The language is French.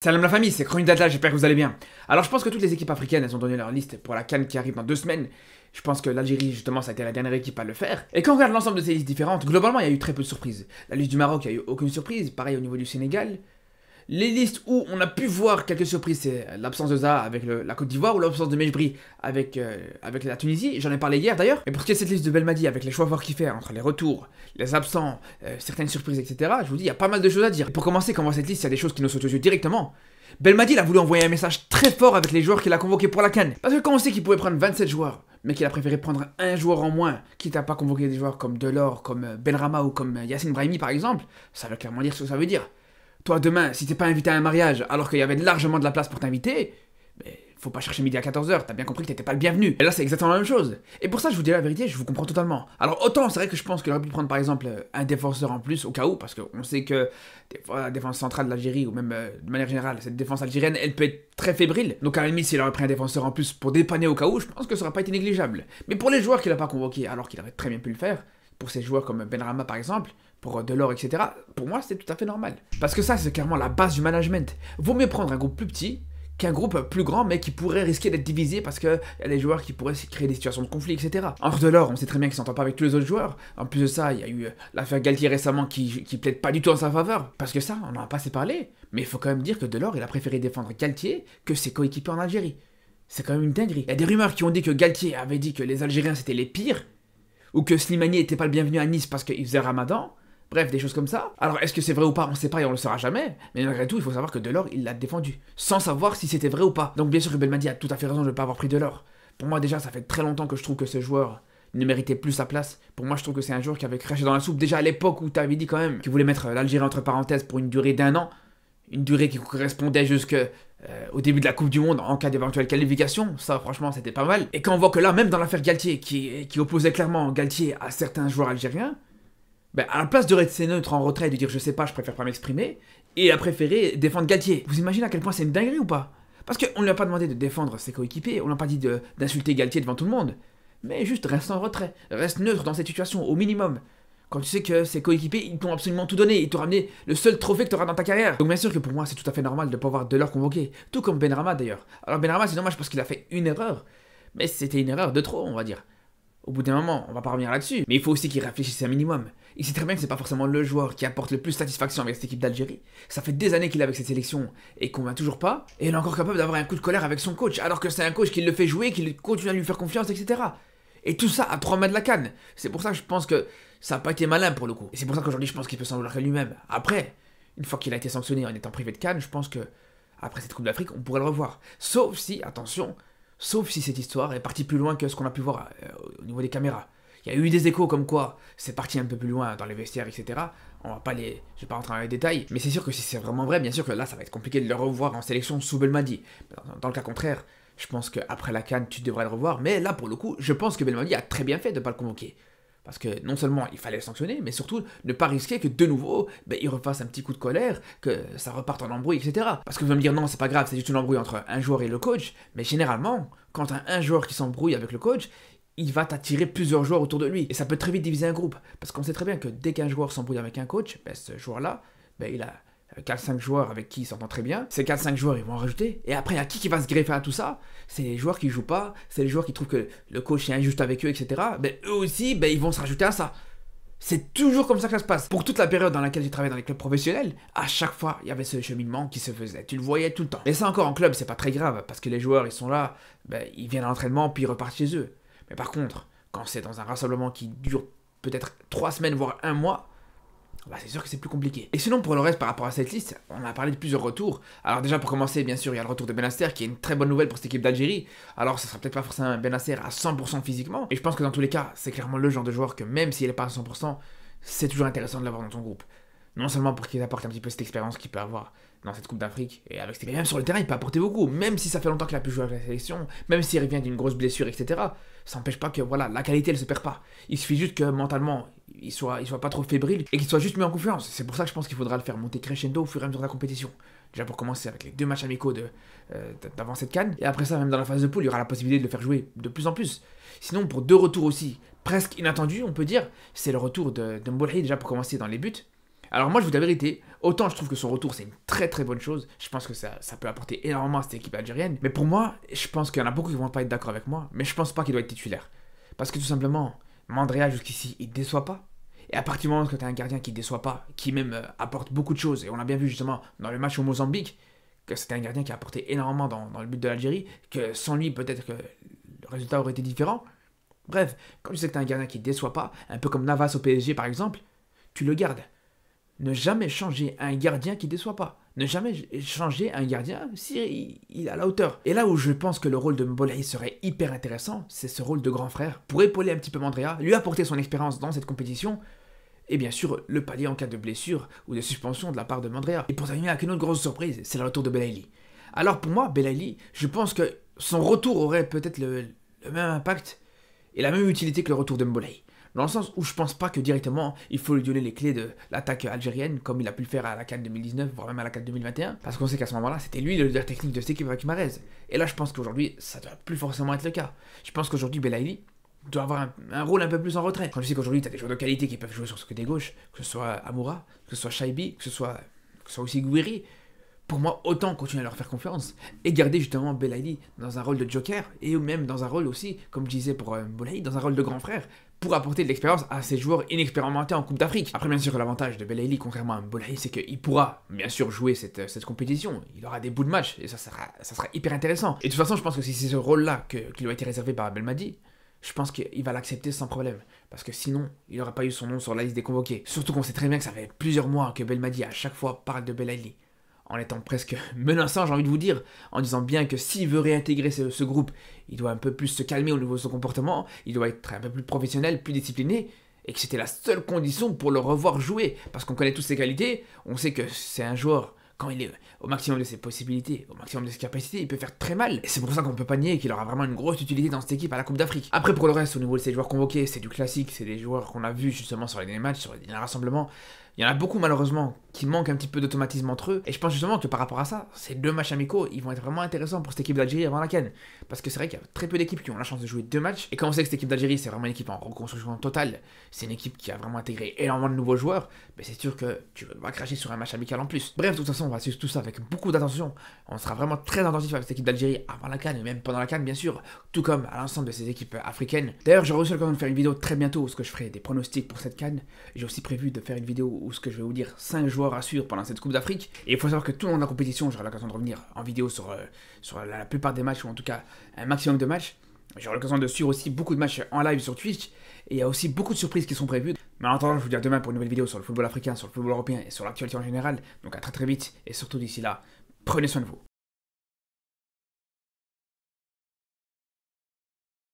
Salam la famille, c'est Chronique d'Atlas, j'espère que vous allez bien. Alors je pense que toutes les équipes africaines, elles ont donné leur liste pour la CAN qui arrive dans 2 semaines. Je pense que l'Algérie, justement, ça a été la dernière équipe à le faire. Et quand on regarde l'ensemble de ces listes différentes, globalement, il y a eu très peu de surprises. La liste du Maroc, il n'y a eu aucune surprise, pareil au niveau du Sénégal. Les listes où on a pu voir quelques surprises, c'est l'absence de Zaha avec la Côte d'Ivoire ou l'absence de Mejbri avec la Tunisie. J'en ai parlé hier d'ailleurs. Et pour ce qui est de cette liste de Belmadi avec les choix forts qu'il fait entre les retours, les absents, certaines surprises, etc., je vous dis, il y a pas mal de choses à dire. Et pour commencer, quand on voit cette liste, il y a des choses qui nous sautent aux yeux directement. Belmadi il a voulu envoyer un message très fort avec les joueurs qu'il a convoqués pour la CAN. Parce que quand on sait qu'il pouvait prendre 27 joueurs, mais qu'il a préféré prendre un joueur en moins, quitte à pas convoquer des joueurs comme Delors, comme Benrahma ou comme Yacine Brahimi par exemple, ça veut clairement dire ce que ça veut dire. Toi demain, si t'es pas invité à un mariage alors qu'il y avait largement de la place pour t'inviter, mais faut pas chercher midi à 14h, t'as bien compris que t'étais pas le bienvenu. Et là c'est exactement la même chose. Et pour ça je vous dis la vérité, je vous comprends totalement. Alors autant c'est vrai que je pense qu'il aurait pu prendre par exemple un défenseur en plus au cas où, parce qu'on sait que des fois la défense centrale de l'Algérie, ou même de manière générale, cette défense algérienne, elle peut être très fébrile. Donc à la limite s'il aurait pris un défenseur en plus pour dépanner au cas où, je pense que ça aurait pas été négligeable. Mais pour les joueurs qu'il a pas convoqués alors qu'il aurait très bien pu le faire, pour ces joueurs comme Benrahma par exemple, pour Delors, etc., pour moi, c'est tout à fait normal. Parce que ça, c'est clairement la base du management. Vaut mieux prendre un groupe plus petit qu'un groupe plus grand, mais qui pourrait risquer d'être divisé parce qu'il y a des joueurs qui pourraient créer des situations de conflit, etc. Entre Delors, on sait très bien qu'il s'entend pas avec tous les autres joueurs. En plus de ça, il y a eu l'affaire Galtier récemment qui plaide pas du tout en sa faveur. Parce que ça, on n'en a pas assez parlé. Mais il faut quand même dire que Delors, il a préféré défendre Galtier que ses coéquipiers en Algérie. C'est quand même une dinguerie. Il y a des rumeurs qui ont dit que Galtier avait dit que les Algériens c'était les pires, ou que Slimani était pas le bienvenu à Nice parce qu'il faisait Ramadan. Bref, des choses comme ça. Alors, est-ce que c'est vrai ou pas? On sait pas et on le saura jamais. Mais malgré tout, il faut savoir que Delors, il l'a défendu. Sans savoir si c'était vrai ou pas. Donc, bien sûr que Belmadi a tout à fait raison de ne pas avoir pris Delors. Pour moi, déjà, ça fait très longtemps que je trouve que ce joueur ne méritait plus sa place. Pour moi, je trouve que c'est un joueur qui avait craché dans la soupe. Déjà à l'époque où tu avais dit quand même qu'il voulait mettre l'Algérie entre parenthèses pour une durée d'1 an. Une durée qui correspondait au début de la Coupe du Monde en cas d'éventuelle qualification. Ça, franchement, c'était pas mal. Et quand on voit que là, même dans l'affaire Galtier, qui opposait clairement Galtier à certains joueurs algériens, ben, à la place de rester neutre en retrait et de dire je sais pas, je préfère pas m'exprimer, il a préféré défendre Galtier. Vous imaginez à quel point c'est une dinguerie ou pas? Parce qu'on lui a pas demandé de défendre ses coéquipiers, on lui a pas dit d'insulter Galtier devant tout le monde. Mais juste reste en retrait, reste neutre dans cette situation, au minimum. Quand tu sais que ses coéquipiers, ils t'ont absolument tout donné, ils t'ont ramené le seul trophée que tu auras dans ta carrière. Donc bien sûr que pour moi, c'est tout à fait normal de pas avoir Delors convoqué. Tout comme Benrahma d'ailleurs. Alors Benrahma, c'est dommage parce qu'il a fait une erreur. Mais c'était une erreur de trop, on va dire. Au bout d'un moment, on va pas revenir là-dessus. Mais il faut aussi qu'il réfléchisse un minimum. Il sait très bien que c'est pas forcément le joueur qui apporte le plus satisfaction avec cette équipe d'Algérie. Ça fait des années qu'il est avec cette sélection et qu'on va toujours pas. Et il est encore capable d'avoir un coup de colère avec son coach, alors que c'est un coach qui le fait jouer, qui continue à lui faire confiance, etc. Et tout ça à 3 mètres de la CAN. C'est pour ça que je pense que ça n'a pas été malin pour le coup. Et c'est pour ça qu'aujourd'hui je pense qu'il peut s'en vouloir à lui-même. Après, une fois qu'il a été sanctionné en étant privé de CAN, je pense que après cette Coupe d'Afrique, on pourrait le revoir. Sauf si, attention, sauf si cette histoire est partie plus loin que ce qu'on a pu voir au niveau des caméras. Il y a eu des échos comme quoi c'est parti un peu plus loin dans les vestiaires, etc. Je vais pas rentrer dans les détails, mais c'est sûr que si c'est vraiment vrai, bien sûr que là ça va être compliqué de le revoir en sélection sous Belmadi. Dans le cas contraire, je pense qu'après la CAN, tu devrais le revoir, mais là pour le coup, je pense que Belmadi a très bien fait de ne pas le convoquer. Parce que non seulement il fallait le sanctionner, mais surtout ne pas risquer que de nouveau, il refasse un petit coup de colère, que ça reparte en embrouille, etc. Parce que vous allez me dire non, c'est pas grave, c'est juste une embrouille entre un joueur et le coach, mais généralement, quand t'as un joueur qui s'embrouille avec le coach, il va t'attirer plusieurs joueurs autour de lui. Et ça peut très vite diviser un groupe. Parce qu'on sait très bien que dès qu'un joueur s'embrouille avec un coach, ce joueur-là, il a 4-5 joueurs avec qui il s'entend très bien. Ces 4-5 joueurs, ils vont en rajouter. Et après, il y a qui va se greffer à tout ça? C'est les joueurs qui jouent pas, c'est les joueurs qui trouvent que le coach est injuste avec eux, etc. Eux aussi, ils vont se rajouter à ça. C'est toujours comme ça que ça se passe. Pour toute la période dans laquelle j'ai travaillé dans les clubs professionnels, à chaque fois, il y avait ce cheminement qui se faisait. Tu le voyais tout le temps. Et ça encore en club, c'est pas très grave, parce que les joueurs, ils sont là, ils viennent à l'entraînement, puis ils repartent chez eux. Mais par contre, quand c'est dans un rassemblement qui dure peut-être 3 semaines, voire 1 mois, c'est sûr que c'est plus compliqué. Et sinon, pour le reste, par rapport à cette liste, on a parlé de plusieurs retours. Alors déjà, pour commencer, bien sûr, il y a le retour de Benasser, qui est une très bonne nouvelle pour cette équipe d'Algérie. Alors, ça sera peut-être pas forcément un Benasser à 100% physiquement, et je pense que dans tous les cas, c'est clairement le genre de joueur que même s'il n'est pas à 100%, c'est toujours intéressant de l'avoir dans ton groupe. Non seulement pour qu'il apporte un petit peu cette expérience qu'il peut avoir dans cette Coupe d'Afrique, et avec même sur le terrain, il peut apporter beaucoup, même si ça fait longtemps qu'il a pu jouer avec la sélection, même s'il revient d'une grosse blessure, etc. Ça n'empêche pas que voilà, la qualité elle se perd pas. Il suffit juste que mentalement, il soit pas trop fébrile et qu'il soit juste mis en confiance. C'est pour ça que je pense qu'il faudra le faire monter crescendo au fur et à mesure de la compétition. Déjà pour commencer avec les 2 matchs amicaux d'avant cette CAN, et après ça, même dans la phase de poule, il y aura la possibilité de le faire jouer de plus en plus. Sinon, pour 2 retours aussi, presque inattendus, on peut dire, c'est le retour de Mbolhi, déjà pour commencer dans les buts. Alors moi je vous dis la vérité, autant je trouve que son retour c'est une très très bonne chose, je pense que ça peut apporter énormément à cette équipe algérienne, mais pour moi, je pense qu'il y en a beaucoup qui vont pas être d'accord avec moi, mais je pense pas qu'il doit être titulaire. Parce que tout simplement, Mandrea jusqu'ici il déçoit pas. Et à partir du moment où tu as un gardien qui déçoit pas, qui même apporte beaucoup de choses, et on a bien vu justement dans le match au Mozambique, que c'était un gardien qui a apporté énormément dans le but de l'Algérie, que sans lui peut-être que le résultat aurait été différent. Bref, quand tu sais que tu as un gardien qui déçoit pas, un peu comme Navas au PSG par exemple, tu le gardes. Ne jamais changer un gardien qui déçoit pas. Ne jamais changer un gardien si il est à la hauteur. Et là où je pense que le rôle de Mbolaï serait hyper intéressant, c'est ce rôle de grand frère, pour épauler un petit peu Mandrea, lui apporter son expérience dans cette compétition, et bien sûr le pallier en cas de blessure ou de suspension de la part de Mandrea. Et pour terminer avec une autre grosse surprise, c'est le retour de Belaïli. Alors pour moi, Belaïli, je pense que son retour aurait peut-être le même impact et la même utilité que le retour de Mbolaï. Dans le sens où je pense pas que directement il faut lui donner les clés de l'attaque algérienne comme il a pu le faire à la CAN 2019, voire même à la CAN 2021, parce qu'on sait qu'à ce moment-là, c'était lui le leader technique de cette équipe avec Mahrez. Et là, je pense qu'aujourd'hui, ça doit plus forcément être le cas. Je pense qu'aujourd'hui, Belaïli doit avoir un rôle un peu plus en retrait. Quand je sais qu'aujourd'hui, tu as des joueurs de qualité qui peuvent jouer sur ce côté gauche, que ce soit Amoura, que ce soit Shaibi, que ce soit aussi Gouiri. Pour moi, autant continuer à leur faire confiance et garder justement Belaïli dans un rôle de joker et même dans un rôle aussi, comme je disais pour Mbolaï, dans un rôle de grand frère pour apporter de l'expérience à ces joueurs inexpérimentés en Coupe d'Afrique. Après, bien sûr, que l'avantage de Belaïli, contrairement à Mbolaï, c'est qu'il pourra bien sûr jouer cette compétition. Il aura des bouts de match et ça sera hyper intéressant. Et de toute façon, je pense que si c'est ce rôle-là qui lui a été réservé par Belmadi, je pense qu'il va l'accepter sans problème. Parce que sinon, il n'aurait pas eu son nom sur la liste des convoqués. Surtout qu'on sait très bien que ça fait plusieurs mois que Belmadi à chaque fois parle de Belaïli, en étant presque menaçant, j'ai envie de vous dire, en disant bien que s'il veut réintégrer ce groupe, il doit un peu plus se calmer au niveau de son comportement, il doit être un peu plus professionnel, plus discipliné, et que c'était la seule condition pour le revoir jouer, parce qu'on connaît toutes ses qualités, on sait que c'est un joueur, quand il est au maximum de ses possibilités, au maximum de ses capacités, il peut faire très mal, et c'est pour ça qu'on peut pas nier qu'il aura vraiment une grosse utilité dans cette équipe à la Coupe d'Afrique. Après pour le reste, au niveau de ces joueurs convoqués, c'est du classique, c'est des joueurs qu'on a vus justement sur les derniers matchs, sur les derniers rassemblements. Il y en a beaucoup malheureusement qui manquent un petit peu d'automatisme entre eux. Et je pense justement que par rapport à ça, ces deux matchs amicaux, ils vont être vraiment intéressants pour cette équipe d'Algérie avant la CAN. Parce que c'est vrai qu'il y a très peu d'équipes qui ont la chance de jouer deux matchs. Et quand on sait que cette équipe d'Algérie, c'est vraiment une équipe en reconstruction totale, c'est une équipe qui a vraiment intégré énormément de nouveaux joueurs, mais c'est sûr que tu vas cracher sur un match amical en plus. Bref, de toute façon, on va suivre tout ça avec beaucoup d'attention. On sera vraiment très attentif avec cette équipe d'Algérie avant la CAN et même pendant la CAN, bien sûr, tout comme à l'ensemble de ces équipes africaines. D'ailleurs, j'aurai aussi l'occasion de faire une vidéo très bientôt où ce que je ferai des pronostics pour cette CAN. J'ai aussi prévu de faire une vidéo où ce que je vais vous dire 5 joueurs à suivre pendant cette Coupe d'Afrique. Et il faut savoir que tout le long de la compétition, j'aurai l'occasion de revenir en vidéo sur la plupart des matchs, ou en tout cas un maximum de matchs. J'aurai l'occasion de suivre aussi beaucoup de matchs en live sur Twitch. Et il y a aussi beaucoup de surprises qui sont prévues. Mais en attendant, je vous dis à demain pour une nouvelle vidéo sur le football africain, sur le football européen et sur l'actualité en général. Donc à très très vite. Et surtout d'ici là, prenez soin de vous.